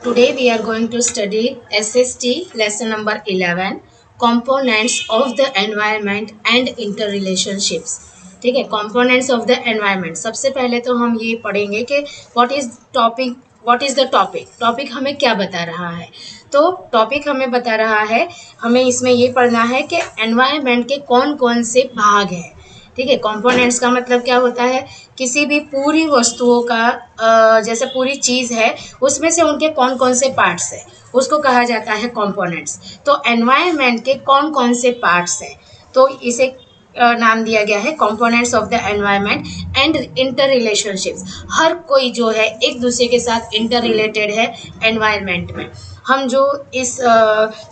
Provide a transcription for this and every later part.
Today we are going to study SST lesson number 11 components of the environment and interrelationships. ठीक है, components of the environment. सबसे पहले तो हम ये पढ़ेंगे कि what is the topic हमें क्या बता रहा है. तो टॉपिक हमें बता रहा है, हमें इसमें ये पढ़ना है कि एनवायरनमेंट के कौन कौन से भाग हैं. ठीक है, कंपोनेंट्स का मतलब क्या होता है, किसी भी पूरी वस्तुओं का जैसे पूरी चीज़ है उसमें से उनके कौन कौन से पार्ट्स हैं उसको कहा जाता है कंपोनेंट्स. तो एनवायरनमेंट के कौन कौन से पार्ट्स हैं, तो इसे नाम दिया गया है components of the environment and interrelationships. हर कोई जो है एक दूसरे के साथ इंटर रिलेटेड है एनवायरनमेंट में. हम जो इस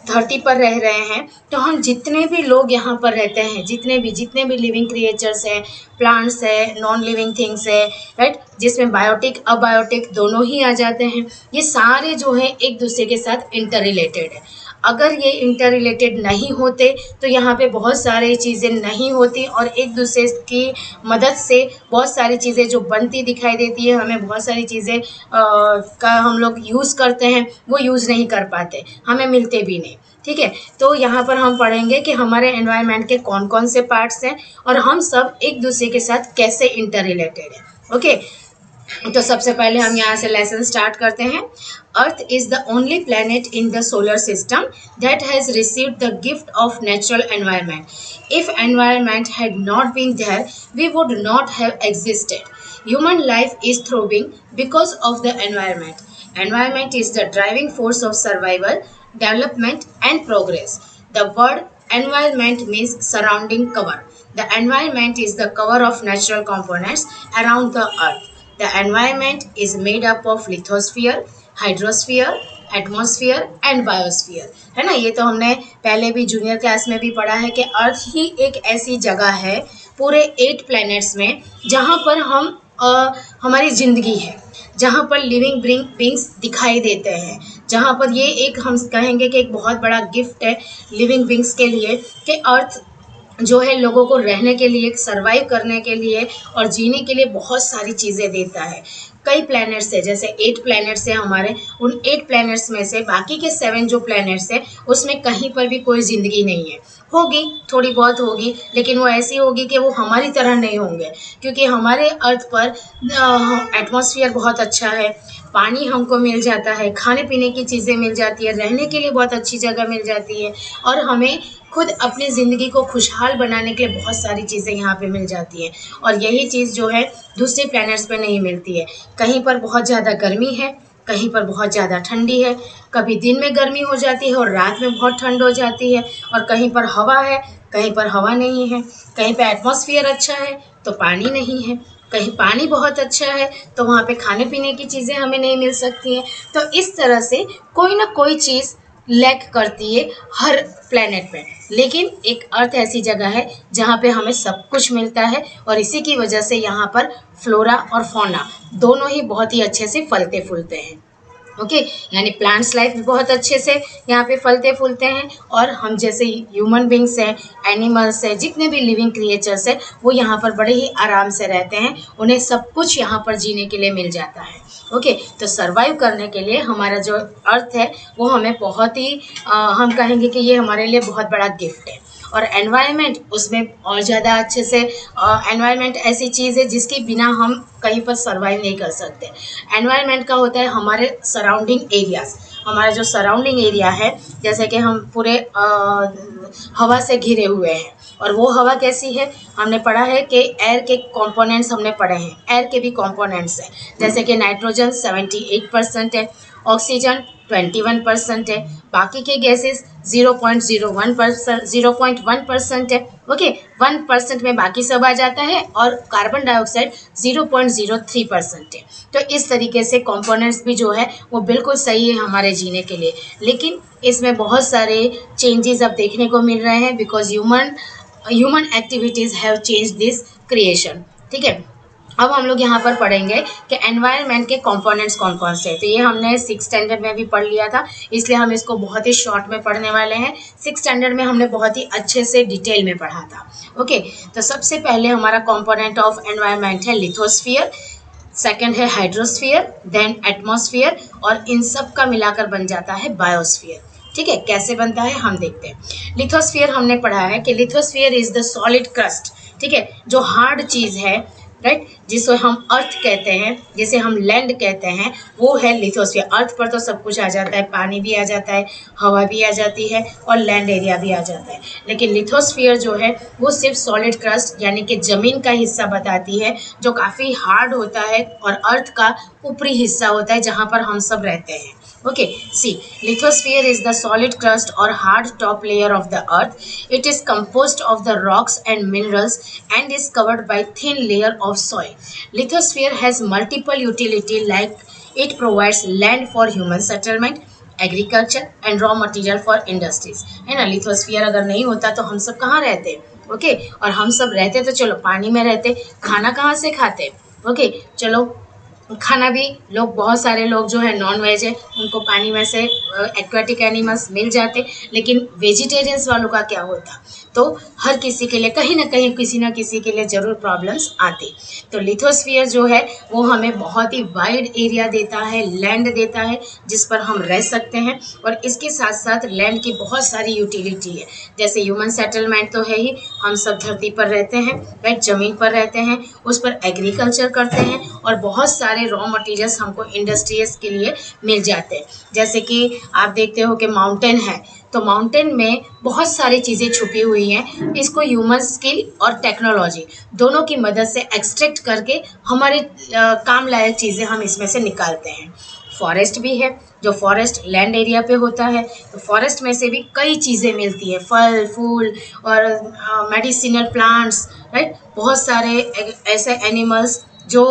धरती पर रह रहे हैं, तो हम जितने भी लोग यहाँ पर रहते हैं, जितने भी लिविंग क्रिएचर्स हैं, प्लांट्स है, नॉन लिविंग थिंग्स है, राइट, जिसमें बायोटिक अबायोटिक दोनों ही आ जाते हैं, ये सारे जो है एक दूसरे के साथ इंटर रिलेटेड है. अगर ये इंटर रिलेटेड नहीं होते तो यहाँ पे बहुत सारी चीज़ें नहीं होती और एक दूसरे की मदद से बहुत सारी चीज़ें जो बनती दिखाई देती है, हमें बहुत सारी चीज़ें का हम लोग यूज़ करते हैं वो यूज़ नहीं कर पाते, हमें मिलते भी नहीं. ठीक है, तो यहाँ पर हम पढ़ेंगे कि हमारे एनवायरनमेंट के कौन कौन से पार्ट्स हैं और हम सब एक दूसरे के साथ कैसे इंटर रिलेटेड हैं. ओके, तो सबसे पहले हम यहाँ से लेसन स्टार्ट करते हैं. Earth is the only planet in the solar system that has received the gift of natural environment. If environment had not been there we would not have existed. Human life is thriving because of the environment. Environment is the driving force of survival, development, and progress. The word environment means surrounding cover. The environment is the cover of natural components around the earth. The environment is made up of lithosphere, hydrosphere, atmosphere and biosphere. है ना, ये तो हमने पहले भी junior class में भी पढ़ा है कि अर्थ ही एक ऐसी जगह है पूरे 8 प्लैनेट्स में जहाँ पर हमारी ज़िंदगी है, जहाँ पर लिविंग बींग्स दिखाई देते हैं, जहाँ पर ये एक हम कहेंगे कि एक बहुत बड़ा गिफ्ट है लिविंग बींग्स के लिए कि अर्थ जो है लोगों को रहने के लिए, सर्वाइव करने के लिए और जीने के लिए बहुत सारी चीज़ें देता है. कई प्लैनेट्स है, जैसे 8 प्लैनेट्स है हमारे, उन 8 प्लैनेट्स में से बाकी के 7 जो प्लैनेट्स है उसमें कहीं पर भी कोई ज़िंदगी नहीं है. होगी, थोड़ी बहुत होगी, लेकिन वो ऐसी होगी कि वो हमारी तरह नहीं होंगे, क्योंकि हमारे अर्थ पर एटमॉस्फेयर बहुत अच्छा है, पानी हमको मिल जाता है, खाने पीने की चीज़ें मिल जाती है, रहने के लिए बहुत अच्छी जगह मिल जाती है और हमें खुद अपनी ज़िंदगी को खुशहाल बनाने के लिए बहुत सारी चीज़ें यहाँ पे मिल जाती हैं. और यही चीज़ जो है दूसरे प्लैनेट्स पे नहीं मिलती है. कहीं पर बहुत ज़्यादा गर्मी है, कहीं पर बहुत ज़्यादा ठंडी है, कभी दिन में गर्मी हो जाती है और रात में बहुत ठंड हो जाती है, और कहीं पर हवा है, कहीं पर हवा नहीं है, कहीं पर एटमॉस्फेयर अच्छा है तो पानी नहीं है, कहीं पानी बहुत अच्छा है तो वहाँ पे खाने पीने की चीज़ें हमें नहीं मिल सकती हैं. तो इस तरह से कोई ना कोई चीज़ लैक करती है हर प्लेनेट पे, लेकिन एक अर्थ ऐसी जगह है जहाँ पे हमें सब कुछ मिलता है और इसी की वजह से यहाँ पर फ्लोरा और फौना दोनों ही बहुत ही अच्छे से फलते फूलते हैं. ओके, यानी प्लांट्स लाइफ बहुत अच्छे से यहाँ पे फलते फूलते हैं और हम जैसे ह्यूमन बींग्स हैं, एनिमल्स हैं, जितने भी लिविंग क्रिएचर्स हैं वो यहाँ पर बड़े ही आराम से रहते हैं, उन्हें सब कुछ यहाँ पर जीने के लिए मिल जाता है. ओके, तो सर्वाइव करने के लिए हमारा जो अर्थ है वो हमें बहुत ही हम कहेंगे कि ये हमारे लिए बहुत बड़ा गिफ्ट है. और एनवायरनमेंट उसमें और ज़्यादा अच्छे से, एनवायरनमेंट ऐसी चीज़ है जिसके बिना हम कहीं पर सर्वाइव नहीं कर सकते. एनवायरनमेंट का होता है हमारे सराउंडिंग एरियाज़, हमारा जो सराउंडिंग एरिया है, जैसे कि हम पूरे हवा से घिरे हुए हैं. और वो हवा कैसी है, हमने पढ़ा है कि एयर के कंपोनेंट्स हमने पढ़े हैं, एयर के भी कंपोनेंट्स हैं, जैसे कि नाइट्रोजन 78% है, ऑक्सीजन 21% है, बाकी के गैसेस 0.01% है. ओके, 1% में बाकी सब आ जाता है और कार्बन डाइऑक्साइड 0.03% है. तो इस तरीके से कंपोनेंट्स भी जो है वो बिल्कुल सही है हमारे जीने के लिए, लेकिन इसमें बहुत सारे चेंजेस अब देखने को मिल रहे हैं because human activities have change this creation. ठीक है, अब हम लोग यहाँ पर पढ़ेंगे कि एनवायरनमेंट के कंपोनेंट्स कौन कौन से हैं. तो ये हमने 6th स्टैंडर्ड में भी पढ़ लिया था, इसलिए हम इसको बहुत ही शॉर्ट में पढ़ने वाले हैं. 6th स्टैंडर्ड में हमने बहुत ही अच्छे से डिटेल में पढ़ा था. ओके, तो सबसे पहले हमारा कंपोनेंट ऑफ एनवायरनमेंट है लिथोस्फीयर. सेकंड है हाइड्रोस्फीयर, देन एटमॉस्फेयर, और इन सब का मिलाकर बन जाता है बायोस्फीयर। ठीक है, कैसे बनता है हम देखते हैं। लिथोस्फीयर हमने पढ़ा है कि lithosphere is the solid crust, ठीक है, जो हार्ड चीज है, राइट, जिसे हम अर्थ कहते हैं, जिसे हम लैंड कहते हैं, वो है लिथोस्फीयर। अर्थ पर तो सब कुछ आ जाता है, पानी भी आ जाता है, हवा भी आ जाती है और लैंड एरिया भी आ जाता है, लेकिन लिथोस्फीयर जो है वो सिर्फ सॉलिड क्रस्ट यानी कि जमीन का हिस्सा बताती है, जो काफ़ी हार्ड होता है और अर्थ का ऊपरी हिस्सा होता है जहाँ पर हम सब रहते हैं। Okay, see, lithosphere is the solid crust or hard top layer of the earth. It is composed of the rocks and minerals and is covered by thin layer of soil. Lithosphere has multiple utility, like it provides land for human settlement, agriculture and raw material for industries, है ना। Lithosphere अगर नहीं होता तो हम सब कहाँ रहते, ओके, और हम सब रहते तो चलो पानी में रहते, खाना कहाँ से खाते, ओके, चलो खाना भी लोग, बहुत सारे लोग जो है नॉन वेज है उनको पानी में से एक्वेटिक एनिमल्स मिल जाते, लेकिन वेजिटेरियंस वालों का क्या होता, तो हर किसी के लिए कहीं ना कहीं किसी ना किसी के लिए ज़रूर प्रॉब्लम्स आती। तो लिथोस्फीयर जो है वो हमें बहुत ही वाइड एरिया देता है, लैंड देता है जिस पर हम रह सकते हैं, और इसके साथ साथ लैंड की बहुत सारी यूटिलिटी है, जैसे ह्यूमन सेटलमेंट तो है ही, हम सब धरती पर रहते हैं, राइट, ज़मीन पर रहते हैं, उस पर एग्रीकल्चर करते हैं और बहुत सारे रॉ मटेरियल्स हमको इंडस्ट्रीज के लिए मिल जाते हैं। जैसे कि आप देखते हो कि माउंटेन है, तो माउंटेन में बहुत सारी चीज़ें छुपी हुई हैं, इसको ह्यूमन स्किल और टेक्नोलॉजी दोनों की मदद से एक्सट्रैक्ट करके हमारे काम लायक चीज़ें हम इसमें से निकालते हैं। फॉरेस्ट भी है, जो फॉरेस्ट लैंड एरिया पे होता है, तो फॉरेस्ट में से भी कई चीज़ें मिलती है, फल फूल और मेडिसिनल प्लांट्स, राइट, बहुत सारे ऐसे एनिमल्स जो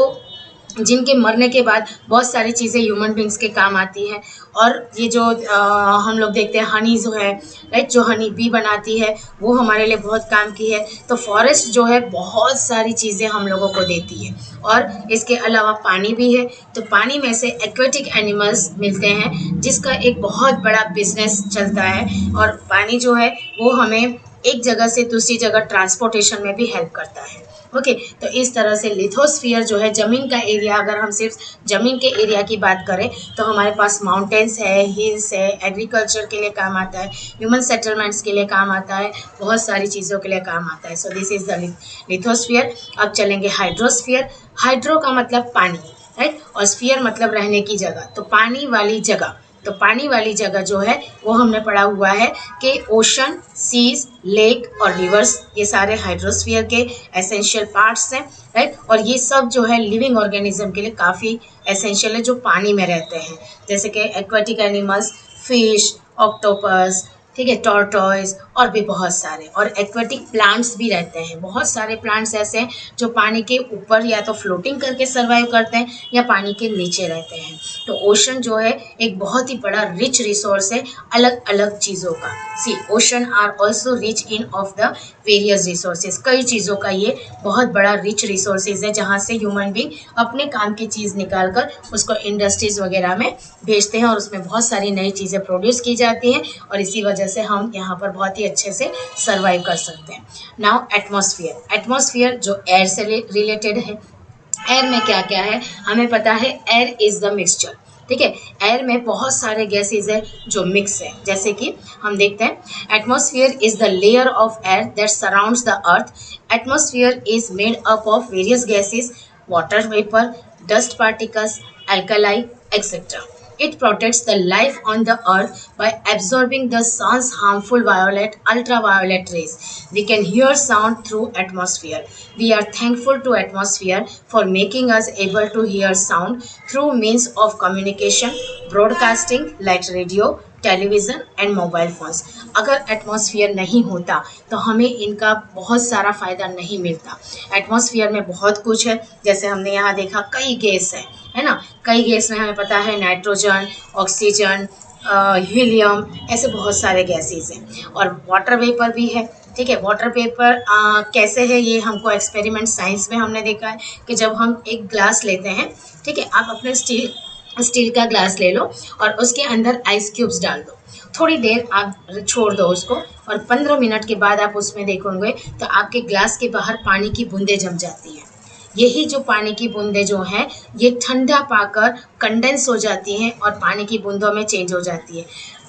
जिनके मरने के बाद बहुत सारी चीज़ें ह्यूमन बींग्स के काम आती हैं। और ये जो हम लोग देखते हैं हनी जो है, राइट, जो हनी बी बनाती है वो हमारे लिए बहुत काम की है। तो फॉरेस्ट जो है बहुत सारी चीज़ें हम लोगों को देती है। और इसके अलावा पानी भी है, तो पानी में से एक्वेटिक एनिमल्स मिलते हैं जिसका एक बहुत बड़ा बिजनेस चलता है, और पानी जो है वो हमें एक जगह से दूसरी जगह ट्रांसपोर्टेशन में भी हेल्प करता है। ओके, तो इस तरह से लिथोस्फीयर जो है ज़मीन का एरिया, अगर हम सिर्फ ज़मीन के एरिया की बात करें तो हमारे पास माउंटेन्स है, हिल्स है, एग्रीकल्चर के लिए काम आता है, ह्यूमन सेटलमेंट्स के लिए काम आता है, बहुत सारी चीज़ों के लिए काम आता है। So this is the lithosphere. अब चलेंगे हाइड्रोस्फीयर। हाइड्रो का मतलब पानी, राइट, और स्फीयर मतलब रहने की जगह, तो पानी वाली जगह। तो पानी वाली जगह जो है वो हमने पढ़ा हुआ है कि ओशन, सीज, लेक और रिवर्स, ये सारे हाइड्रोस्फीयर के एसेंशियल पार्ट्स हैं, राइट, और ये सब जो है लिविंग ऑर्गेनिज्म के लिए काफ़ी एसेंशियल है जो पानी में रहते हैं, जैसे कि एक्वेटिक एनिमल्स, फिश, ऑक्टोपस, ठीक है, टॉर्टॉइस और भी बहुत सारे। और एक्वेटिक प्लांट्स भी रहते हैं, बहुत सारे प्लांट्स ऐसे हैं जो पानी के ऊपर या तो फ्लोटिंग करके सर्वाइव करते हैं या पानी के नीचे रहते हैं। तो ओशन जो है एक बहुत ही बड़ा रिच रिसोर्स है अलग अलग चीज़ों का। Sea, ocean are also rich in of the various resources, कई चीज़ों का ये बहुत बड़ा रिच रिसोर्सेज है जहाँ से ह्यूमन बींग अपने काम की चीज़ निकाल कर उसको इंडस्ट्रीज वगैरह में भेजते हैं और उसमें बहुत सारी नई चीज़ें प्रोड्यूस की जाती हैं, और इसी वजह से हम यहाँ पर बहुत ही अच्छे से सर्वाइव कर सकते हैं। Now atmosphere. एटमॉस्फेयर जो एयर से रिलेटेड है। एयर में क्या क्या है हमें पता है, एयर इज द मिक्सचर, ठीक है, एयर में बहुत सारे गैसेज है जो मिक्स है। जैसे कि हम देखते हैं atmosphere is the layer of air that surrounds the earth. Atmosphere is made up of various gases, water vapour, dust particles, alkali, etc. It protects the life on the earth by absorbing the sun's harmful ultraviolet rays. We can hear sound through atmosphere. We are thankful to atmosphere for making us able to hear sound through means of communication, broadcasting like radio, television and mobile phones. अगर atmosphere नहीं होता तो हमें इनका बहुत सारा फ़ायदा नहीं मिलता। एटमॉस्फेयर में बहुत कुछ है, जैसे हमने यहाँ देखा कई गैस है ना, कई गैस में हमें पता है नाइट्रोजन, ऑक्सीजन, हीलियम, ऐसे बहुत सारे गैसेज हैं। और वाटर वेपर भी है, ठीक है। वाटर वेपर कैसे है ये हमको एक्सपेरिमेंट साइंस में हमने देखा है कि जब हम एक ग्लास लेते हैं, ठीक है, आप अपने स्टील का ग्लास ले लो और उसके अंदर आइस क्यूब्स डाल दो, थोड़ी देर आप छोड़ दो उसको, और 15 मिनट के बाद आप उसमें देखोगे तो आपके ग्लास के बाहर पानी की बूंदें जम जाती हैं। यही जो पानी की बूंदें जो हैं ये ठंडा पाकर कंडेंस हो जाती हैं और पानी की बूंदों में चेंज हो जाती है।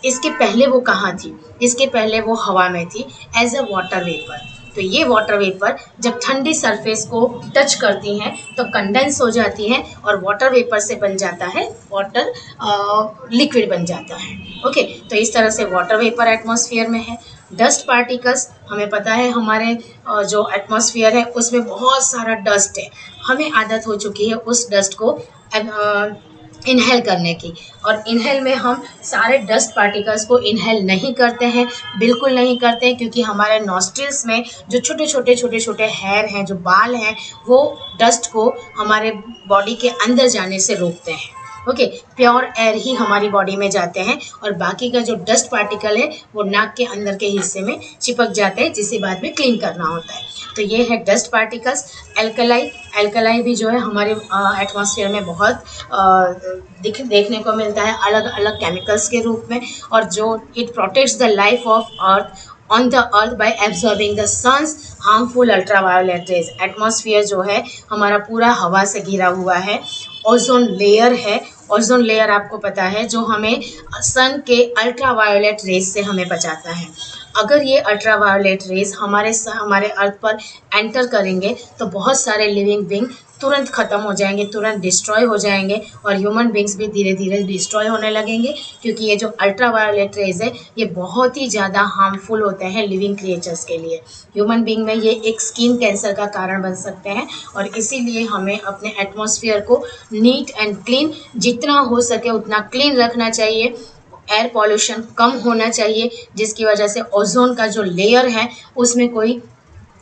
इसके पहले वो कहाँ थी? इसके पहले वो हवा में थी एज अ वाटर वेपर। तो ये वाटर वेपर जब ठंडी सरफेस को टच करती हैं तो कंडेंस हो जाती हैं और वाटर वेपर से बन जाता है वाटर लिक्विड बन जाता है। ओके, तो इस तरह से वाटर वेपर एटमॉस्फेयर में है। डस्ट पार्टिकल्स, हमें पता है हमारे जो एटमॉस्फेयर है उसमें बहुत सारा डस्ट है। हमें आदत हो चुकी है उस डस्ट को इनहेल करने की, और इनहेल में हम सारे डस्ट पार्टिकल्स को इनहेल नहीं करते हैं, बिल्कुल नहीं करते हैं, क्योंकि हमारे नॉस्ट्रिल्स में जो छोटे छोटे हेयर हैं, जो बाल हैं, वो डस्ट को हमारे बॉडी के अंदर जाने से रोकते हैं। ओके, प्योर एयर ही हमारी बॉडी में जाते हैं और बाकी का जो डस्ट पार्टिकल है वो नाक के अंदर के हिस्से में चिपक जाते हैं, जिसे बाद में क्लीन करना होता है। तो ये है डस्ट पार्टिकल्स। एल्कलाई भी जो है हमारे एटमॉस्फेयर में बहुत देखने को मिलता है अलग अलग केमिकल्स के रूप में, और जो it protects the life of earth on the earth by absorbing the sun's harmful ultraviolet rays. Atmosphere जो है हमारा पूरा हवा से घिरा हुआ है। ओजोन लेयर है, ओजोन लेयर आपको पता है जो हमें सन के अल्ट्रावायोलेट रेज से हमें बचाता है। अगर ये अल्ट्रावायोलेट रेज हमारे अर्थ पर एंटर करेंगे तो बहुत सारे लिविंग बींग तुरंत ख़त्म हो जाएंगे, तुरंत डिस्ट्रॉय हो जाएंगे, और ह्यूमन बींग्स भी धीरे धीरे डिस्ट्रॉय होने लगेंगे, क्योंकि ये जो अल्ट्रावायोलेट रेज है ये बहुत ही ज़्यादा हार्मफुल होते हैं लिविंग क्रिएचर्स के लिए। ह्यूमन बींग में ये एक स्किन कैंसर का कारण बन सकते हैं, और इसीलिए हमें अपने एटमॉस्फेयर को नीट एंड क्लीन, जितना हो सके उतना क्लीन रखना चाहिए। एयर पॉल्यूशन कम होना चाहिए, जिसकी वजह से ओजोन का जो लेयर है उसमें कोई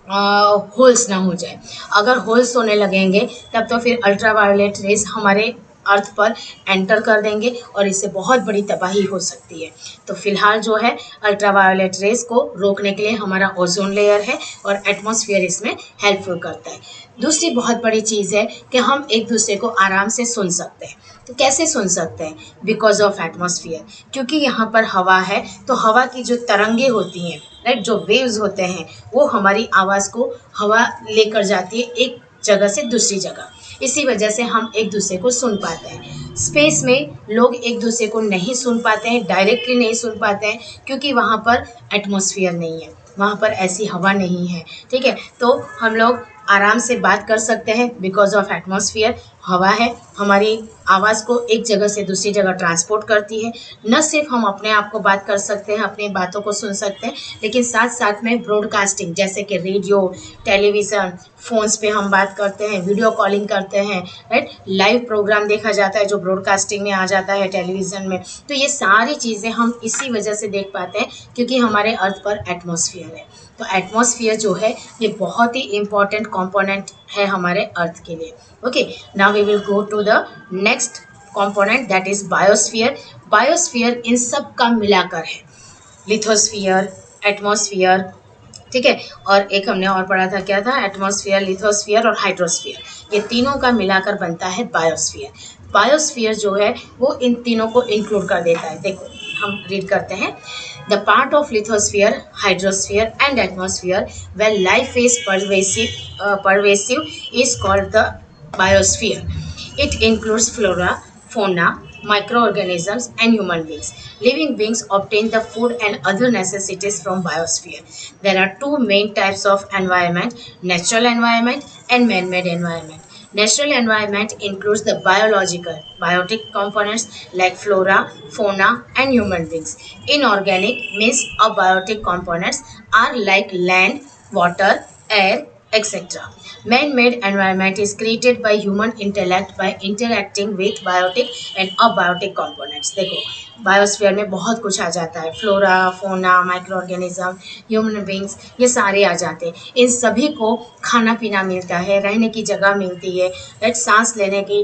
होल्स ना हो जाए। अगर होल्स होने लगेंगे तब तो फिर अल्ट्रावायोलेट रेज हमारे अर्थ पर एंटर कर देंगे और इससे बहुत बड़ी तबाही हो सकती है। तो फिलहाल जो है अल्ट्रावायोलेट रेज को रोकने के लिए हमारा ओजोन लेयर है और एटमॉस्फेयर इसमें हेल्पफुल करता है। दूसरी बहुत बड़ी चीज़ है कि हम एक दूसरे को आराम से सुन सकते हैं। तो कैसे सुन सकते हैं? बिकॉज ऑफ एटमॉस्फेयर, क्योंकि यहाँ पर हवा है तो हवा की जो तरंगे होती हैं, राइट, जो वेव्स होते हैं, वो हमारी आवाज़ को हवा लेकर जाती है एक जगह से दूसरी जगह। इसी वजह से हम एक दूसरे को सुन पाते हैं। स्पेस में लोग एक दूसरे को नहीं सुन पाते हैं, डायरेक्टली नहीं सुन पाते हैं, क्योंकि वहाँ पर एटमॉस्फेयर नहीं है, वहाँ पर ऐसी हवा नहीं है। ठीक है, तो हम लोग आराम से बात कर सकते हैं बिकॉज ऑफ एटमॉस्फेयर। हवा है, हमारी आवाज़ को एक जगह से दूसरी जगह ट्रांसपोर्ट करती है। न सिर्फ हम अपने आप को बात कर सकते हैं, अपनी बातों को सुन सकते हैं, लेकिन साथ साथ में ब्रॉडकास्टिंग, जैसे कि रेडियो, टेलीविज़न, फ़ोन्स पे हम बात करते हैं, वीडियो कॉलिंग करते हैं, राइट, लाइव प्रोग्राम देखा जाता है जो ब्रॉडकास्टिंग में आ जाता है टेलीविज़न में। तो ये सारी चीज़ें हम इसी वजह से देख पाते हैं क्योंकि हमारे अर्थ पर एटमॉस्फेयर है। तो एटमॉस्फेयर जो है ये बहुत ही इम्पॉर्टेंट कंपोनेंट है हमारे अर्थ के लिए। Okay, now we will go to the next component, that is biosphere. Biosphere in सब का मिलाकर है, लिथोस्फीयर, एटमॉस्फेयर, ठीक है, और एक हमने और पढ़ा था, क्या था, एटमॉस्फेयर, लिथोस्फीयर और हाइड्रोस्फीयर। ये तीनों का मिलाकर बनता है बायोस्फीयर। बायोस्फीयर जो है वो इन तीनों को इंक्लूड कर देता है। देखो हम रीड करते हैं, the part of lithosphere, hydrosphere and atmosphere where life is pervasive is called the biosphere. It includes flora, fauna, microorganisms and human beings. Living beings obtain the food and other necessities from biosphere. There are two main types of environment, natural environment and man-made environment. Natural environment includes the biotic components like flora, fauna and human beings. Inorganic means abiotic components are like land, water, air, etc. Man-made environment is created by human intellect by interacting with biotic and abiotic components. देखो biosphere में बहुत कुछ आ जाता है, flora, फोना, micro organism, human beings, ये सारे आ जाते हैं। इन सभी को खाना पीना मिलता है, रहने की जगह मिलती है, राइट, सांस लेने के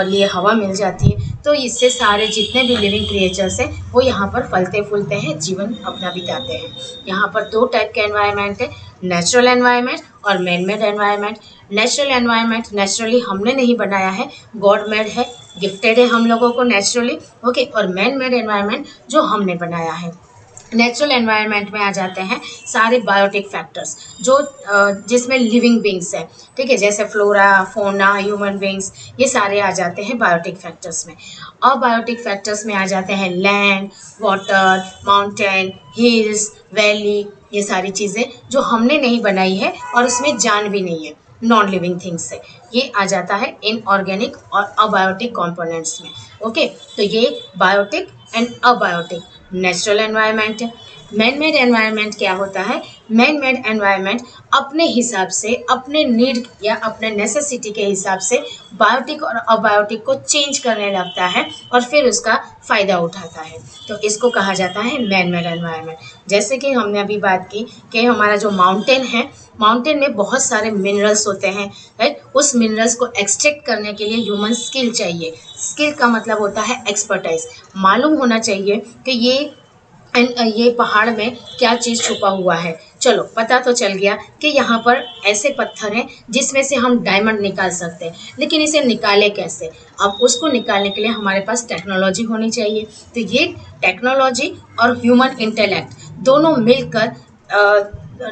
लिए हवा मिल जाती है। तो इससे सारे जितने भी लिविंग क्रिएचर्स हैं वो यहाँ पर फलते फूलते हैं, जीवन अपना बिताते हैं। यहाँ पर दो टाइप के एनवायरनमेंट है, नेचुरल एनवायरनमेंट और man made environment. Natural environment naturally हमने नहीं बनाया है, गॉड मेड है, गिफ्टेड है हम लोगों को नेचुरली। ओके, और मैन मेड एनवायरनमेंट जो हमने बनाया है। नेचुरल एनवायरनमेंट में आ जाते हैं सारे बायोटिक फैक्टर्स जो जिसमें लिविंग बींग्स है, ठीक है, जैसे फ्लोरा फोना ह्यूमन बींग्स, ये सारे आ जाते हैं बायोटिक फैक्टर्स में। अबायोटिक फैक्टर्स में आ जाते हैं land, water, mountain, hills, valley, ये सारी चीज़ें जो हमने नहीं बनाई है और उसमें जान भी नहीं है, नॉन लिविंग थिंग्स से, ये आ जाता है इनऑर्गेनिक और अबायोटिक कंपोनेंट्स में। ओके, तो ये biotic and abiotic natural environment है। मैन मेड एनवायरनमेंट क्या होता है? मैन मेड एनवायरनमेंट अपने हिसाब से, अपने नीड या अपने नेसेसिटी के हिसाब से बायोटिक और अबायोटिक को चेंज करने लगता है और फिर उसका फ़ायदा उठाता है, तो इसको कहा जाता है मैन मेड एनवायरनमेंट। जैसे कि हमने अभी बात की कि हमारा जो माउंटेन है, माउंटेन में बहुत सारे मिनरल्स होते हैं, राइट, उस मिनरल्स को एक्सट्रैक्ट करने के लिए ह्यूमन स्किल चाहिए। स्किल का मतलब होता है एक्सपर्टाइज, मालूम होना चाहिए कि ये पहाड़ में क्या चीज़ छुपा हुआ है। चलो पता तो चल गया कि यहाँ पर ऐसे पत्थर हैं जिसमें से हम डायमंड निकाल सकते हैं, लेकिन इसे निकाले कैसे? अब उसको निकालने के लिए हमारे पास टेक्नोलॉजी होनी चाहिए। तो ये टेक्नोलॉजी और ह्यूमन इंटेलेक्ट दोनों मिलकर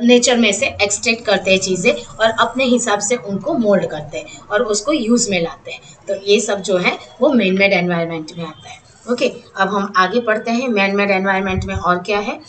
नेचर में से एक्सट्रैक्ट करते हैं चीज़ें और अपने हिसाब से उनको मोल्ड करते हैं और उसको यूज़ में लाते हैं। तो ये सब जो है वो मैन मेड एनवायरनमेंट में आता है। ओके, अब हम आगे पढ़ते हैं मैन मेड एनवायरनमेंट में और क्या है।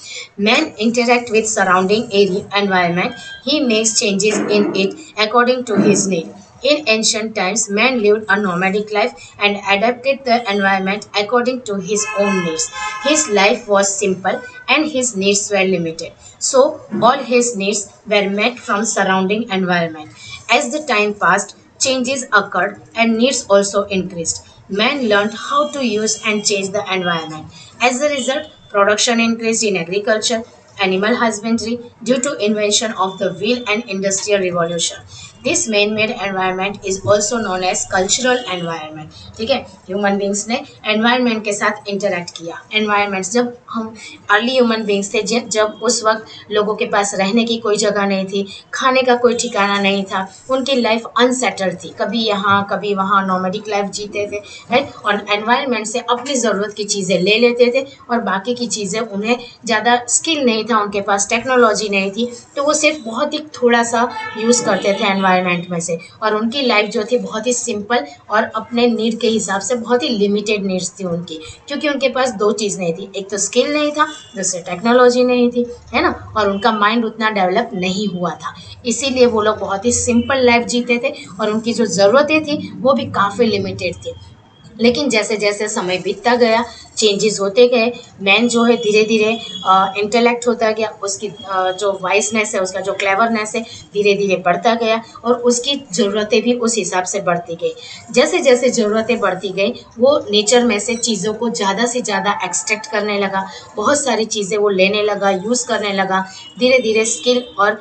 Man interact with surrounding environment, he makes changes in it according to his need. In ancient times, man lived a nomadic life and adapted the environment according to his own needs. His life was simple and his needs were limited. So, all his needs were met from surrounding environment. As the time passed, changes occurred and needs also increased. Man learned how to use and change the environment. As a result, production increased in agriculture, animal husbandry due to invention of the wheel and industrial revolution. This man made environment is also known as cultural environment. ठीक है, human beings ने environment के साथ interact किया। Environment, जब हम early human beings थे, जब उस वक्त लोगों के पास रहने की कोई जगह नहीं थी, खाने का कोई ठिकाना नहीं था, उनकी लाइफ अनसेटल्ड थी, कभी यहाँ कभी वहाँ नॉमेडिक लाइफ जीते थे, राइट, और एनवायरनमेंट से अपनी ज़रूरत की चीज़ें ले लेते थे और बाकी की चीज़ें, उन्हें ज़्यादा स्किल नहीं था, उनके पास टेक्नोलॉजी नहीं थी, तो वो सिर्फ बहुत ही थोड़ा सा यूज़ करते थे एनवायरनमेंट में से, और उनकी लाइफ जो थी बहुत ही सिंपल और अपने नीड के हिसाब से बहुत ही लिमिटेड नीड्स थी उनकी, क्योंकि उनके पास दो चीज़ नहीं थी, एक तो स्किल नहीं था, दूसरी टेक्नोलॉजी नहीं थी, है ना, और उनका माइंड उतना डेवलप नहीं हुआ था, इसीलिए वो लोग बहुत ही सिंपल लाइफ जीते थे और उनकी जो ज़रूरतें थी वो भी काफ़ी लिमिटेड थी। लेकिन जैसे जैसे समय बीतता गया, चेंजेस होते गए, मैन जो है धीरे धीरे इंटेलेक्ट होता गया, उसकी जो वाइसनेस है, उसका जो क्लेवरनेस है, धीरे धीरे बढ़ता गया और उसकी ज़रूरतें भी उस हिसाब से बढ़ती गई। जैसे जैसे ज़रूरतें बढ़ती गई, वो नेचर में से चीज़ों को ज़्यादा से ज़्यादा एक्सट्रैक्ट करने लगा, बहुत सारी चीज़ें वो लेने लगा, यूज़ करने लगा, धीरे धीरे स्किल और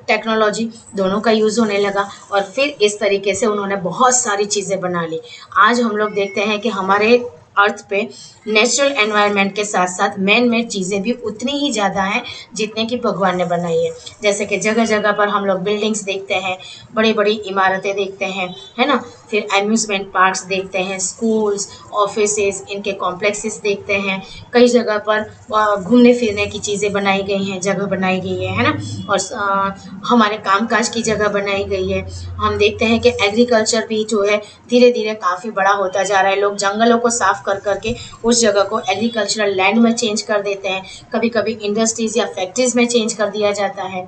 टेक्नोलॉजी दोनों का यूज़ होने लगा और फिर इस तरीके से उन्होंने बहुत सारी चीज़ें बना ली। आज हम लोग देखते हैं कि हमारे अर्थ पे नेचुरल एनवायरनमेंट के साथ साथ मैन मेड चीज़ें भी उतनी ही ज़्यादा हैं जितने की भगवान ने बनाई है। जैसे कि जगह जगह पर हम लोग बिल्डिंग्स देखते हैं, बड़ी बड़ी इमारतें देखते हैं, है ना, फिर अम्यूज़मेंट पार्क्स देखते हैं, स्कूल्स, ऑफिसेस, इनके कॉम्प्लेक्सेस देखते हैं, कई जगह पर घूमने फिरने की चीज़ें बनाई गई हैं, जगह बनाई गई है ना, और हमारे कामकाज की जगह बनाई गई है। हम देखते हैं कि एग्रीकल्चर भी जो है धीरे धीरे काफ़ी बड़ा होता जा रहा है, लोग जंगलों को साफ कर करके उस जगह को एग्रीकल्चरल लैंड में चेंज कर देते हैं, कभी कभी इंडस्ट्रीज़ या फैक्ट्रीज़ में चेंज कर दिया जाता है।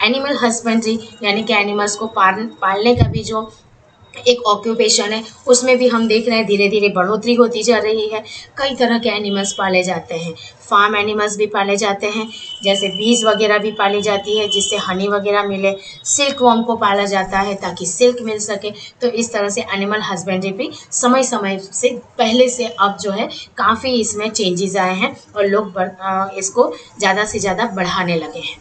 एनिमल हस्बेंड्री यानी कि एनिमल्स को पालने का भी जो एक ऑक्यूपेशन है, उसमें भी हम देख रहे हैं धीरे धीरे बढ़ोतरी होती जा रही है। कई तरह के एनिमल्स पाले जाते हैं, फार्म एनिमल्स भी पाले जाते हैं, जैसे बीज वगैरह भी पाली जाती है जिससे हनी वगैरह मिले, सिल्क वॉर्म को पाला जाता है ताकि सिल्क मिल सके। तो इस तरह से एनिमल हस्बेंड्री भी समय समय से पहले से अब जो है काफ़ी इसमें चेंजेस आए हैं और लोग इसको ज़्यादा से ज़्यादा बढ़ाने लगे हैं।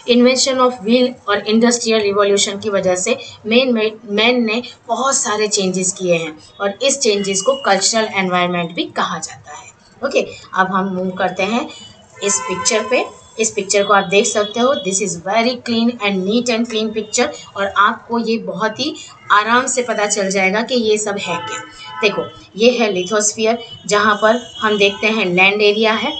इन्वेंशन ऑफ व्हील और इंडस्ट्रियल रिवॉल्यूशन की वजह से मैन ने बहुत सारे चेंजेस किए हैं और इस चेंजेस को कल्चरल एनवायरनमेंट भी कहा जाता है। ओके, अब हम मूव करते हैं इस पिक्चर पे। इस पिक्चर को आप देख सकते हो, this is very clean and neat and clean picture, और आपको ये बहुत ही आराम से पता चल जाएगा कि ये सब है क्या। देखो, ये है लिथोस्फीयर, जहाँ पर हम देखते हैं लैंड एरिया है,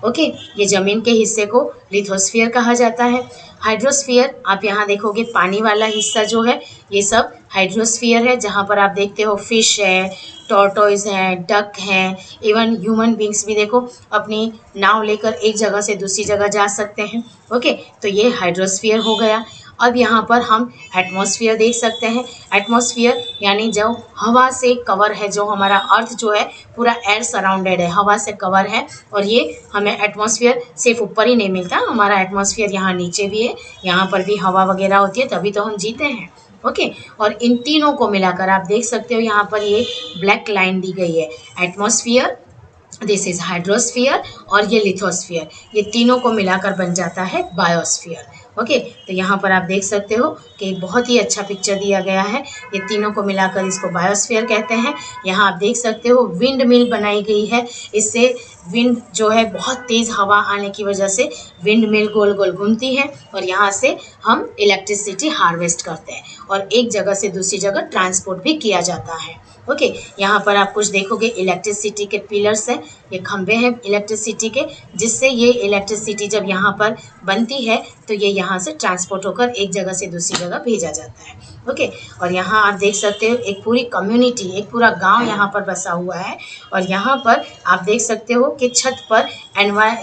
ओके, ये जमीन के हिस्से को लिथोस्फीयर कहा जाता है। हाइड्रोस्फीयर, आप यहाँ देखोगे पानी वाला हिस्सा जो है ये सब हाइड्रोस्फीयर है, जहाँ पर आप देखते हो फिश है, टॉर्टोइज है, डक है, इवन ह्यूमन बींग्स भी देखो अपनी नाव लेकर एक जगह से दूसरी जगह जा सकते हैं। ओके, तो ये हाइड्रोस्फीयर हो गया। अब यहाँ पर हम एटमॉस्फेयर देख सकते हैं। एटमॉस्फेयर यानी जो हवा से कवर है, जो हमारा अर्थ जो है पूरा एयर सराउंडेड है, हवा से कवर है। और ये हमें एटमॉस्फेयर सिर्फ ऊपर ही नहीं मिलता, हमारा एटमॉस्फेयर यहाँ नीचे भी है, यहाँ पर भी हवा वगैरह होती है, तभी तो हम जीते हैं। ओके, और इन तीनों को मिलाकर आप देख सकते हो यहाँ पर ये ब्लैक लाइन दी गई है। एटमॉस्फेयर, दिस इज हाइड्रोस्फीयर और ये लिथोस्फीयर, ये तीनों को मिलाकर बन जाता है बायोस्फीयर। ओके, तो यहाँ पर आप देख सकते हो कि बहुत ही अच्छा पिक्चर दिया गया है। ये तीनों को मिलाकर इसको बायोस्फीयर कहते हैं। यहाँ आप देख सकते हो विंड मिल बनाई गई है, इससे विंड जो है बहुत तेज़ हवा आने की वजह से विंड मिल गोल गोल घूमती है और यहाँ से हम इलेक्ट्रिसिटी हार्वेस्ट करते हैं और एक जगह से दूसरी जगह ट्रांसपोर्ट भी किया जाता है। ओके, यहाँ पर आप कुछ देखोगे इलेक्ट्रिसिटी के पिलर्स हैं, ये खंभे हैं इलेक्ट्रिसिटी के, जिससे ये इलेक्ट्रिसिटी जब यहाँ पर बनती है तो ये यहाँ से ट्रांसपोर्ट होकर एक जगह से दूसरी जगह भेजा जाता है। ओके, और यहाँ आप देख सकते हो एक पूरी कम्युनिटी, एक पूरा गांव यहाँ पर बसा हुआ है और यहाँ पर आप देख सकते हो कि छत पर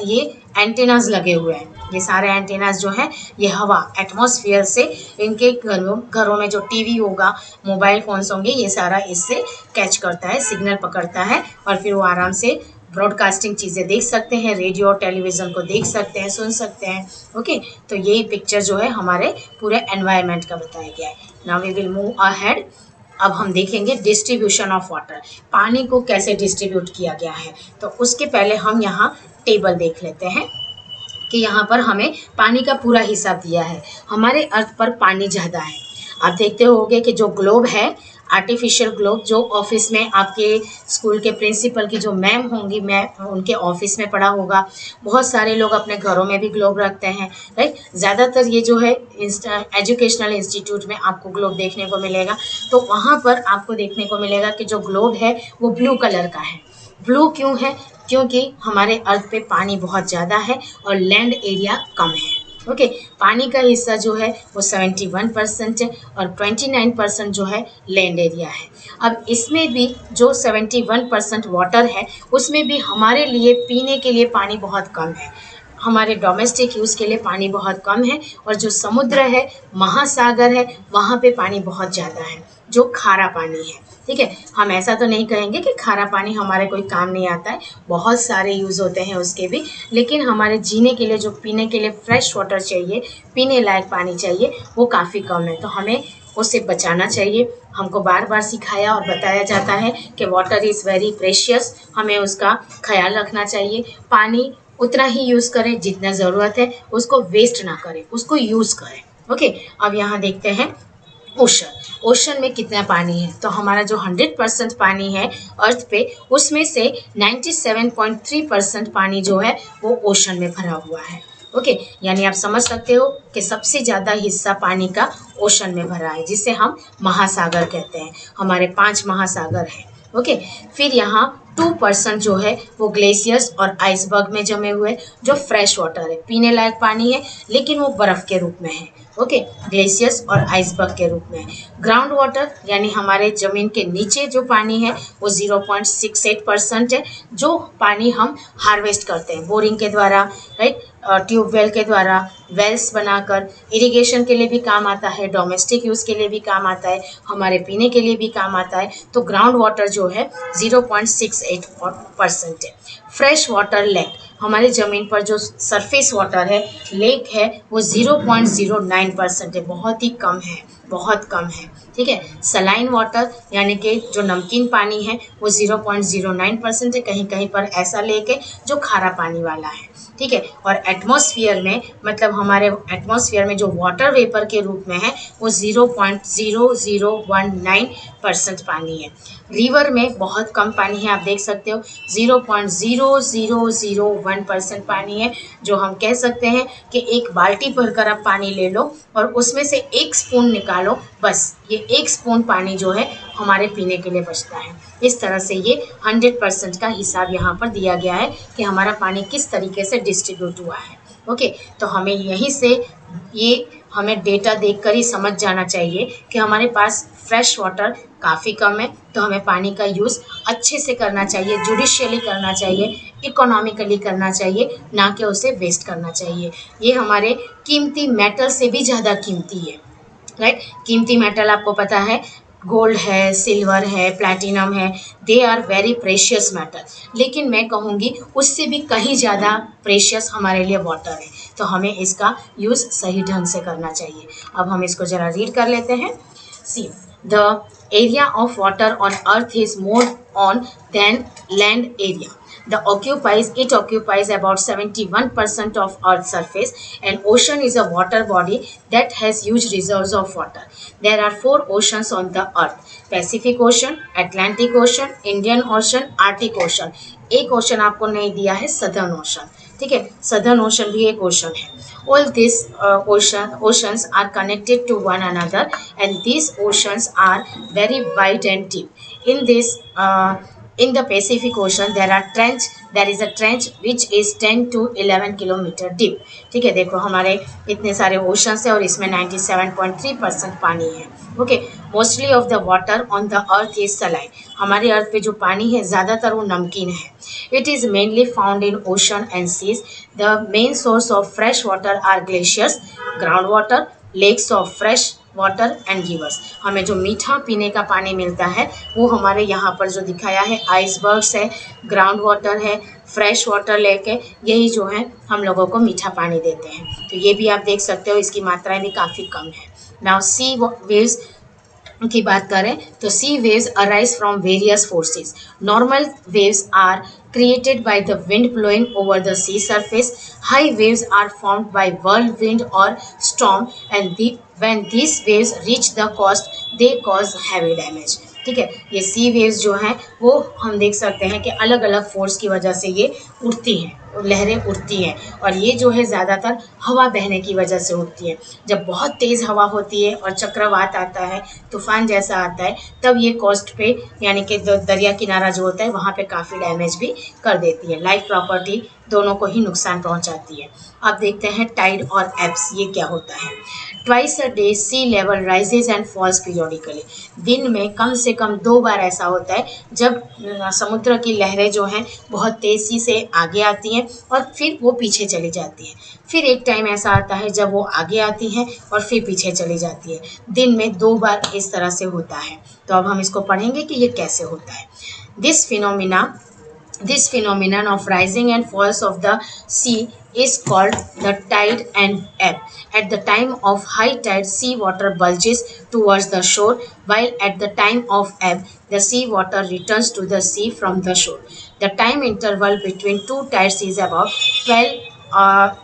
ये एंटेनास लगे हुए हैं। ये सारे एंटेनास जो हैं ये हवा एटमॉस्फेयर से इनके घरों में जो टीवी होगा, मोबाइल फोन्स होंगे, ये सारा इससे कैच करता है, सिग्नल पकड़ता है और फिर वो आराम से ब्रॉडकास्टिंग चीज़ें देख सकते हैं, रेडियो टेलीविज़न को देख सकते हैं, सुन सकते हैं। ओके, तो यही पिक्चर जो है हमारे पूरे एनवायरनमेंट का बताया गया है। Now we will move ahead. अब हम देखेंगे डिस्ट्रीब्यूशन ऑफ वाटर, पानी को कैसे डिस्ट्रीब्यूट किया गया है। तो उसके पहले हम यहाँ टेबल देख लेते हैं कि यहाँ पर हमें पानी का पूरा हिसाब दिया है। हमारे अर्थ पर पानी ज़्यादा है। आप देखते होंगे कि जो ग्लोब है, आर्टिफिशियल ग्लोब, जो ऑफिस में आपके स्कूल के प्रिंसिपल की जो मैम होंगी, मैं उनके ऑफिस में पढ़ा होगा, बहुत सारे लोग अपने घरों में भी ग्लोब रखते हैं, राइट। ज़्यादातर ये जो है एजुकेशनल इंस्टीट्यूट में आपको ग्लोब देखने को मिलेगा। तो वहाँ पर आपको देखने को मिलेगा कि जो ग्लोब है वो ब्लू कलर का है। ब्लू क्यों है? क्योंकि हमारे अर्थ पे पानी बहुत ज़्यादा है और लैंड एरिया कम है। ओके, पानी का हिस्सा जो है वो 71% है और 29% जो है लैंड एरिया है। अब इसमें भी जो 71% वाटर है उसमें भी हमारे लिए पीने के लिए पानी बहुत कम है, हमारे डोमेस्टिक यूज़ के लिए पानी बहुत कम है। और जो समुद्र है, महासागर है, वहाँ पे पानी बहुत ज़्यादा है, जो खारा पानी है। ठीक है, हम ऐसा तो नहीं कहेंगे कि खारा पानी हमारे कोई काम नहीं आता है, बहुत सारे यूज़ होते हैं उसके भी, लेकिन हमारे जीने के लिए जो पीने के लिए फ्रेश वाटर चाहिए, पीने लायक पानी चाहिए, वो काफ़ी कम है। तो हमें उससे बचाना चाहिए। हमको बार बार सिखाया और बताया जाता है कि वाटर इज़ वेरी प्रेशियस, हमें उसका ख्याल रखना चाहिए। पानी उतना ही यूज़ करें जितना ज़रूरत है, उसको वेस्ट ना करें, उसको यूज़ करें। ओके, अब यहाँ देखते हैं ओशन। ओशन में कितना पानी है? तो हमारा जो 100% पानी है अर्थ पे, उसमें से 97.3% पानी जो है वो ओशन में भरा हुआ है। ओके, यानी आप समझ सकते हो कि सबसे ज़्यादा हिस्सा पानी का ओशन में भरा है, जिसे हम महासागर कहते हैं। हमारे 5 महासागर हैं। ओके, फिर यहाँ 2% जो है वो ग्लेशियर्स और आइसबर्ग में जमे हुए, जो फ्रेश वाटर है, पीने लायक पानी है, लेकिन वो बर्फ़ के रूप में है। ओके, ग्लेशियर्स और आइसबर्ग के रूप में। ग्राउंड वाटर यानी हमारे ज़मीन के नीचे जो पानी है वो 0.68% है, जो पानी हम हार्वेस्ट करते हैं बोरिंग के द्वारा, राइट, ट्यूबवेल के द्वारा, वेल्स बनाकर, इरिगेशन के लिए भी काम आता है, डोमेस्टिक यूज़ के लिए भी काम आता है, हमारे पीने के लिए भी काम आता है। तो ग्राउंड वाटर जो है 0.68% है। फ्रेश वाटर लेक, हमारे ज़मीन पर जो सरफेस वाटर है, लेक है, वो 0.09% है, बहुत ही कम है, बहुत कम है। ठीक है, सलाइन वाटर यानी कि जो नमकीन पानी है वो 0.09% है। कहीं कहीं पर ऐसा लेक है जो खारा पानी वाला है। ठीक है, और एटमॉस्फेयर में, मतलब हमारे एटमॉस्फेयर में जो वाटर वेपर के रूप में है वो 0.0019% पानी है। रिवर में बहुत कम पानी है, आप देख सकते हो 0.0001% पानी है, जो हम कह सकते हैं कि एक बाल्टी भरकर आप पानी ले लो और उसमें से 1 स्पून निकालो, बस ये 1 स्पून पानी जो है हमारे पीने के लिए बचता है। इस तरह से ये 100% का हिसाब यहाँ पर दिया गया है कि हमारा पानी किस तरीके से डिस्ट्रीब्यूट हुआ है। ओके, तो हमें यहीं से ये हमें डेटा देखकर ही समझ जाना चाहिए कि हमारे पास फ्रेश वाटर काफ़ी कम है, तो हमें पानी का यूज़ अच्छे से करना चाहिए, जुडिशियली करना चाहिए, इकोनॉमिकली करना चाहिए, ना कि उसे वेस्ट करना चाहिए। ये हमारे कीमती मेटल से भी ज़्यादा कीमती है, राइट। कीमती मेटल आपको पता है गोल्ड है, सिल्वर है, प्लैटिनम है, they are very precious metal, लेकिन मैं कहूँगी उससे भी कहीं ज़्यादा प्रेशियस हमारे लिए वाटर है, तो हमें इसका यूज़ सही ढंग से करना चाहिए। अब हम इसको ज़रा रीड कर लेते हैं। See the area of water on earth is more on than land area. It occupies about 71% of Earth's surface, and ocean is a water body that has huge reserves of water. There are 4 oceans on the Earth: Pacific Ocean, Atlantic Ocean, Indian Ocean, Arctic Ocean. एक ocean आपको नहीं दिया है, southern ocean, ठीक है, southern ocean भी एक ocean है। All these oceans are connected to one another, and these oceans are very wide and deep. In the Pacific Ocean there is a trench which is 10 to 11 kilometre deep। ठीक है, देखो हमारे इतने सारे oceans है और इसमें 97.3% पानी है। Okay, mostly of the water on the earth is saline. हमारे अर्थ पे जो पानी है ज़्यादातर वो नमकीन है। It is mainly found in ocean and seas. The main source of fresh water are glaciers, ground water, lakes of fresh water and rivers. हमें जो मीठा पीने का पानी मिलता है वो हमारे यहाँ पर जो दिखाया है आइसबर्ग्स है, ग्राउंड वाटर है, फ्रेश वाटर लेक है, यही जो है हम लोगों को मीठा पानी देते हैं। तो ये भी आप देख सकते हो, इसकी मात्राएं भी काफ़ी कम है। नाउ सी वेव्स की बात करें तो sea waves arise from various forces. Normal waves are created by the wind blowing over the sea surface. High waves are formed by whirlwind or storm, and when these waves reach the coast, they cause heavy damage. ठीक है, ये सी waves जो हैं वो हम देख सकते हैं कि अलग अलग फोर्स की वजह से ये उठती हैं, लहरें उठती हैं, और ये जो है ज़्यादातर हवा बहने की वजह से उठती है। जब बहुत तेज़ हवा होती है और चक्रवात आता है, तूफान जैसा आता है, तब ये कोस्ट पे यानी कि दरिया किनारा जो होता है वहाँ पे काफ़ी डैमेज भी कर देती है, लाइफ प्रॉपर्टी दोनों को ही नुकसान पहुँचाती है। अब देखते हैं टाइड और एब्स, ये क्या होता है। Twice a day sea level rises and falls periodically. दिन में कम से कम 2 बार ऐसा होता है जब समुद्र की लहरें जो हैं बहुत तेज़ी से आगे आती हैं और फिर वो पीछे चली जाती हैं। फिर एक टाइम ऐसा आता है जब वो आगे आती हैं और फिर पीछे चली जाती है। दिन में 2 बार इस तरह से होता है। तो अब हम इसको पढ़ेंगे कि ये कैसे होता है। This phenomenon of rising and falls of the sea is called the tide and ebb. At the time of high tide, sea water bulges towards the shore, while at the time of ebb, the sea water returns to the sea from the shore. The time interval between two tides is about 12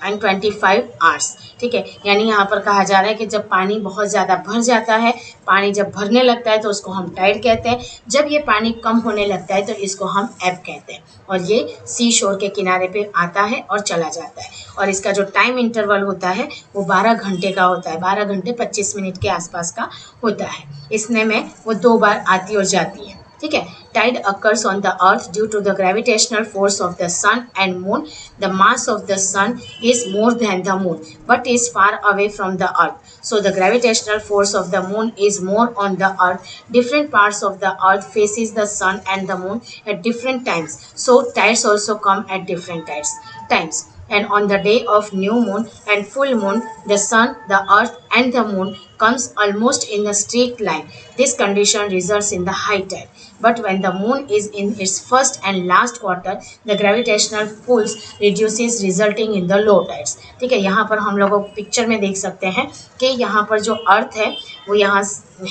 and 25 hours। ठीक है, यानी यहाँ पर कहा जा रहा है कि जब पानी बहुत ज़्यादा भर जाता है, पानी जब भरने लगता है तो उसको हम टाइड कहते हैं, जब ये पानी कम होने लगता है तो इसको हम एब कहते हैं, और ये सी शोर के किनारे पे आता है और चला जाता है। और इसका जो टाइम इंटरवल होता है वो 12 घंटे का होता है, 12 घंटे 25 मिनट के आसपास का होता है। इसने में वो 2 बार आती और जाती है। ठीक है, Tide occurs on the earth due to the gravitational force of the sun and moon. The mass of the sun is more than the moon but is far away from the earth, so the gravitational force of the moon is more on the earth. Different parts of the earth faces the sun and the moon at different times, so tides also come at different times. And on the day of new moon and full moon, the sun, the earth and the moon comes almost in a straight line. This condition results in the high tide. But when the moon is in its first and last quarter, the gravitational pulls reduces, resulting in the low tides. ठीक है, यहाँ पर हम लोग picture में देख सकते हैं कि यहाँ पर जो अर्थ है वो यहाँ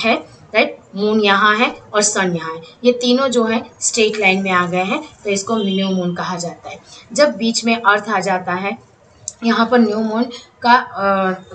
है, राइट, मून यहाँ है और सन यहाँ है, ये तीनों जो है स्ट्रेट लाइन में आ गए हैं, तो इसको न्यू मून कहा जाता है। जब बीच में अर्थ आ जाता है, यहाँ पर न्यू मून का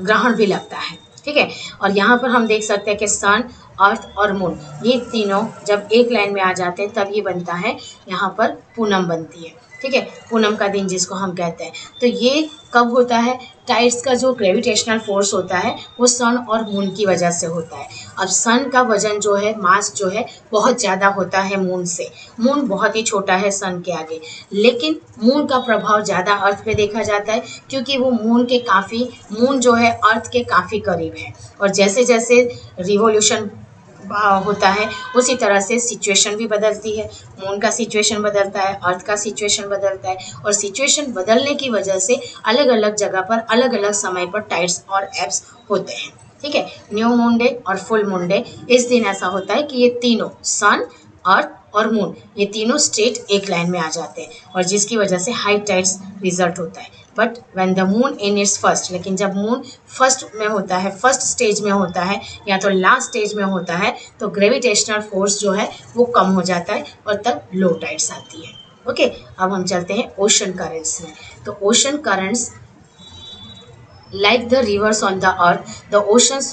ग्रहण भी लगता है। ठीक है, और यहाँ पर हम देख सकते हैं कि सन, अर्थ और मून, ये तीनों जब एक लाइन में आ जाते हैं तब ये बनता है, यहाँ पर पूनम बनती है। ठीक है, पूनम का दिन जिसको हम कहते हैं। तो ये कब होता है? टाइड्स का जो ग्रेविटेशनल फोर्स होता है वो सन और मून की वजह से होता है। अब सन का वजन जो है, मास जो है, बहुत ज़्यादा होता है मून से। मून बहुत ही छोटा है सन के आगे, लेकिन मून का प्रभाव ज़्यादा अर्थ पे देखा जाता है क्योंकि वो मून जो है अर्थ के काफ़ी करीब है। और जैसे जैसे रिवोल्यूशन होता है उसी तरह से सिचुएशन भी बदलती है। मून का सिचुएशन बदलता है, अर्थ का सिचुएशन बदलता है, और सिचुएशन बदलने की वजह से अलग अलग जगह पर अलग अलग समय पर टाइड्स और एब्स होते हैं। ठीक है, न्यू मून डे और फुल मून डे, इस दिन ऐसा होता है कि ये तीनों सन, अर्थ और मून, ये तीनों स्टेट एक लाइन में आ जाते हैं और जिसकी वजह से हाई टाइड्स रिजल्ट होता है। But when the moon in its first, लेकिन जब मून फर्स्ट में होता है, फर्स्ट स्टेज में होता है या तो लास्ट स्टेज में होता है, तो ग्रेविटेशनल फोर्स जो है वो कम हो जाता है और तब लो टाइड्स आती है। ओके, अब हम चलते हैं ओशन करेंट्स में। तो ocean currents, like the rivers on the earth, the oceans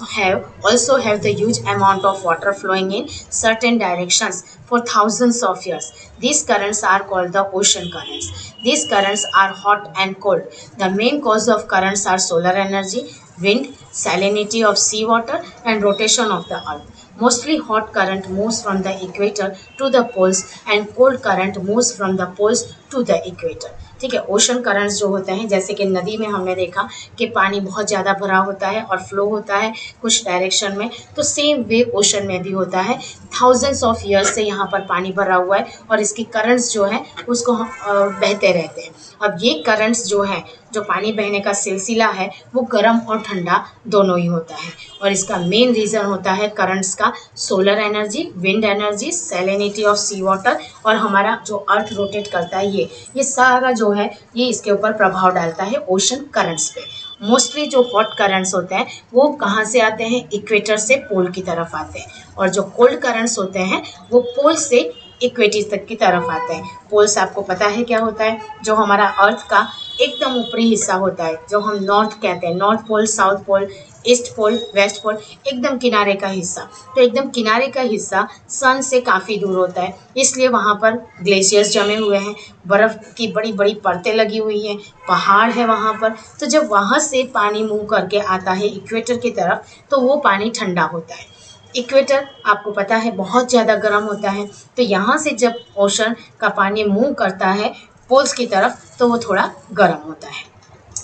also have the huge amount of water flowing in certain directions for thousands of years. These currents are called the ocean currents. These currents are hot and cold. The main cause of currents are solar energy, wind, salinity of seawater, and rotation of the earth. Mostly hot current moves from the equator to the poles and cold current moves from the poles to the equator. ठीक है, ocean currents जो होते हैं, जैसे कि नदी में हमने देखा कि पानी बहुत ज़्यादा भरा होता है और फ्लो होता है कुछ डायरेक्शन में, तो सेम वे ओशन में भी होता है। थाउजेंड्स ऑफ ईयर्स से यहाँ पर पानी भरा हुआ है और इसकी करंट्स जो है उसको बहते रहते हैं। अब ये करंट्स जो है, जो पानी बहने का सिलसिला है, वो गर्म और ठंडा दोनों ही होता है और इसका मेन रीज़न होता है करंट्स का solar energy, wind energy, salinity of sea water और हमारा जो अर्थ रोटेट करता है ये सारा जो है ये इसके ऊपर प्रभाव डालता है ओशन करंट्स पे। मोस्टली जो हॉट करंट्स होते हैं वो कहाँ से आते हैं? इक्वेटर से पोल की तरफ आते हैं, और जो कोल्ड करंट्स होते हैं वो पोल से इक्वेटर तक की तरफ आते हैं। पोल्स आपको पता है क्या होता है? जो हमारा अर्थ का एकदम ऊपरी हिस्सा होता है, जो हम नॉर्थ कहते हैं, north pole, south pole, east pole, west pole, एकदम किनारे का हिस्सा। तो एकदम किनारे का हिस्सा सन से काफ़ी दूर होता है, इसलिए वहाँ पर ग्लेशियर्स जमे हुए हैं, बर्फ़ की बड़ी बड़ी परतें लगी हुई हैं, पहाड़ है वहाँ पर। तो जब वहाँ से पानी मूव करके आता है इक्वेटर की तरफ, तो वो पानी ठंडा होता है। इक्वेटर आपको पता है बहुत ज़्यादा गर्म होता है, तो यहाँ से जब ओशन का पानी मूव करता है पोल्स की तरफ, तो वो थोड़ा गर्म होता है।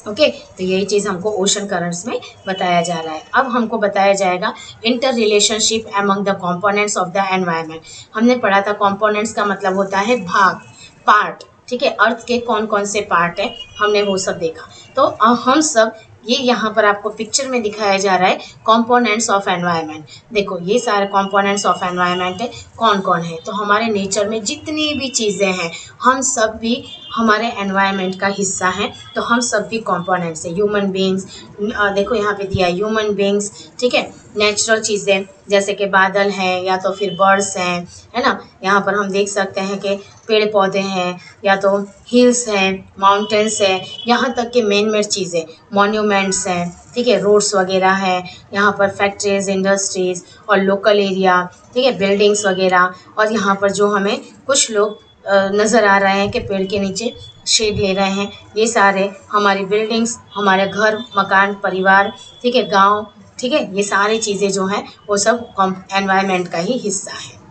ओके, तो यही चीज़ हमको ओशन करंट्स में बताया जा रहा है। अब हमको बताया जाएगा inter relationship among the components of the environment. हमने पढ़ा था कंपोनेंट्स का मतलब होता है भाग, पार्ट। ठीक है, अर्थ के कौन कौन से पार्ट हैं हमने वो सब देखा। तो हम सब ये यहाँ पर आपको पिक्चर में दिखाया जा रहा है कंपोनेंट्स ऑफ एनवायरनमेंट। देखो ये सारे कंपोनेंट्स ऑफ एनवायरनमेंट है, कौन कौन है? तो हमारे नेचर में जितनी भी चीज़ें हैं हम सब भी हमारे एनवायरनमेंट का हिस्सा हैं, तो हम सब भी कंपोनेंट्स हैं। ह्यूमन बींग्स, देखो यहाँ पे दिया है ह्यूमन बींग्स, ठीक है, नेचुरल चीज़ें जैसे कि बादल हैं या तो फिर बर्ड्स हैं, है ना। यहाँ पर हम देख सकते हैं कि पेड़ पौधे हैं या तो हिल्स हैं, माउंटेन्स हैं, यहाँ तक कि मेन मेड चीज़ें मॉन्यूमेंट्स हैं, ठीक है, रोड्स वगैरह हैं, यहाँ पर फैक्ट्रीज, इंडस्ट्रीज़ और लोकल एरिया, ठीक है, बिल्डिंग्स वगैरह। और यहाँ पर जो हमें कुछ लोग नज़र आ रहे हैं कि पेड़ के नीचे शेड ले रहे हैं, ये सारे हमारी बिल्डिंग्स, हमारे घर, मकान, परिवार, ठीक है, गांव, ठीक है, ये सारी चीज़ें जो हैं वो सब एनवायरनमेंट का ही हिस्सा है।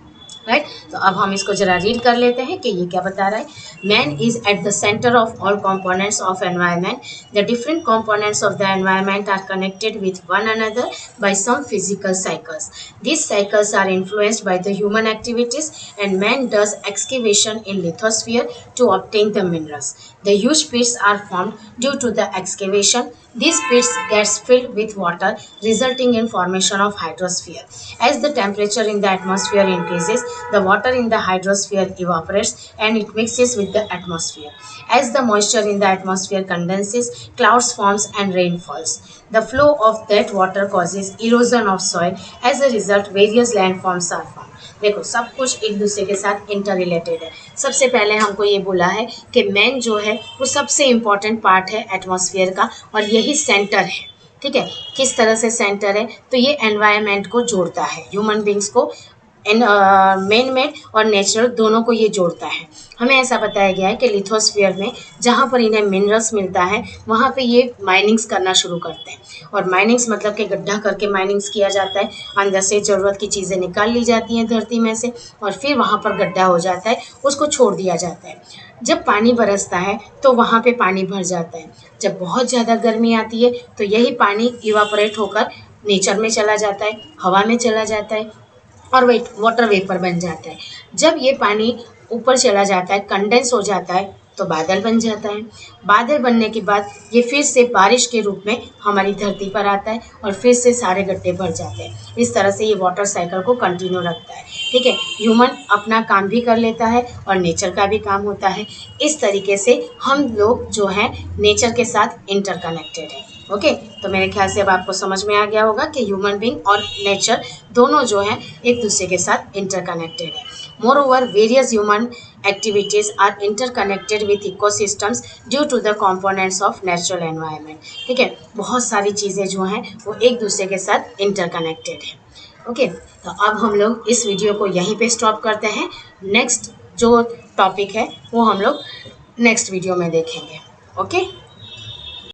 राइट, तो अब हम इसको जरा रीड कर लेते हैं कि ये क्या बता रहा है। Man is at the centre of all components of environment. The different components of the environment are connected with one another by some physical cycles. These cycles are influenced by the human activities, and man does excavation in lithosphere to obtain the minerals. The huge pits are formed due to the excavation. These pits gets filled with water, resulting in formation of hydrosphere. As the temperature in the atmosphere increases, the water in the hydrosphere evaporates and it mixes with the atmosphere. As the moisture in the atmosphere condenses, clouds forms and rain falls. The flow of that water causes erosion of soil. As a result, various landforms are formed. देखो सब कुछ एक दूसरे के साथ inter related है। सबसे पहले हमको ये बोला है कि मैन जो है वो सबसे इम्पॉर्टेंट पार्ट है एटमॉस्फेयर का और यही सेंटर है। ठीक है, किस तरह से सेंटर है? तो ये एनवायरनमेंट को जोड़ता है, ह्यूमन बींग्स को मैन मेड और नेचुरल दोनों को ये जोड़ता है। हमें ऐसा बताया गया है कि लिथोस्फीयर में जहाँ पर इन्हें मिनरल्स मिलता है वहाँ पे ये माइनिंग्स करना शुरू करते हैं। और माइनिंग्स मतलब कि गड्ढा करके माइनिंग्स किया जाता है, अंदर से ज़रूरत की चीज़ें निकाल ली जाती हैं धरती में से, और फिर वहाँ पर गड्ढा हो जाता है, उसको छोड़ दिया जाता है। जब पानी बरसता है तो वहाँ पे पानी भर जाता है। जब बहुत ज़्यादा गर्मी आती है तो यही पानी इवापोरेट होकर नेचर में चला जाता है, हवा में चला जाता है और वाटर वेपर बन जाता है। जब ये पानी ऊपर चला जाता है, कंडेंस हो जाता है, तो बादल बन जाता है। बादल बनने के बाद ये फिर से बारिश के रूप में हमारी धरती पर आता है और फिर से सारे गड्ढे भर जाते हैं। इस तरह से ये वाटर साइकिल को कंटिन्यू रखता है। ठीक है, ह्यूमन अपना काम भी कर लेता है और नेचर का भी काम होता है। इस तरीके से हम लोग जो है नेचर के साथ इंटरकनेक्टेड है। ओके, तो मेरे ख्याल से अब आपको समझ में आ गया होगा कि ह्यूमन बींग और नेचर दोनों जो है एक दूसरे के साथ इंटरकनेक्टेड है। Moreover various human activities are interconnected with ecosystems due to the components of natural environment. ठीक है, बहुत सारी चीज़ें जो हैं वो एक दूसरे के साथ इंटरकनेक्टेड है। ओके, तो अब हम लोग इस वीडियो को यहीं पे स्टॉप करते हैं। नेक्स्ट जो टॉपिक है वो हम लोग नेक्स्ट वीडियो में देखेंगे। ओके।